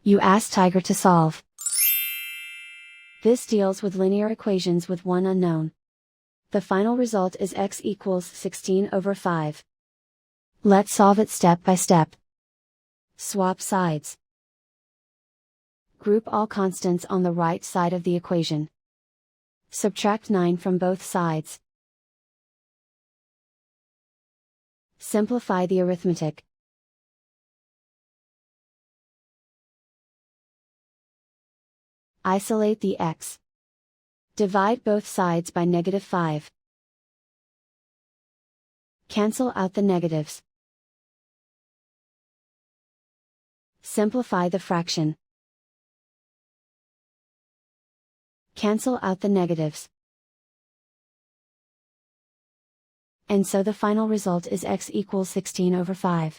You ask Tiger to solve. This deals with linear equations with one unknown. The final result is x equals 16/5. Let's solve it step by step. Swap sides. Group all constants on the right side of the equation. Subtract 9 from both sides. Simplify the arithmetic. Isolate the x. Divide both sides by -5. Cancel out the negatives. Simplify the fraction. Cancel out the negatives. And so the final result is x equals 16/5.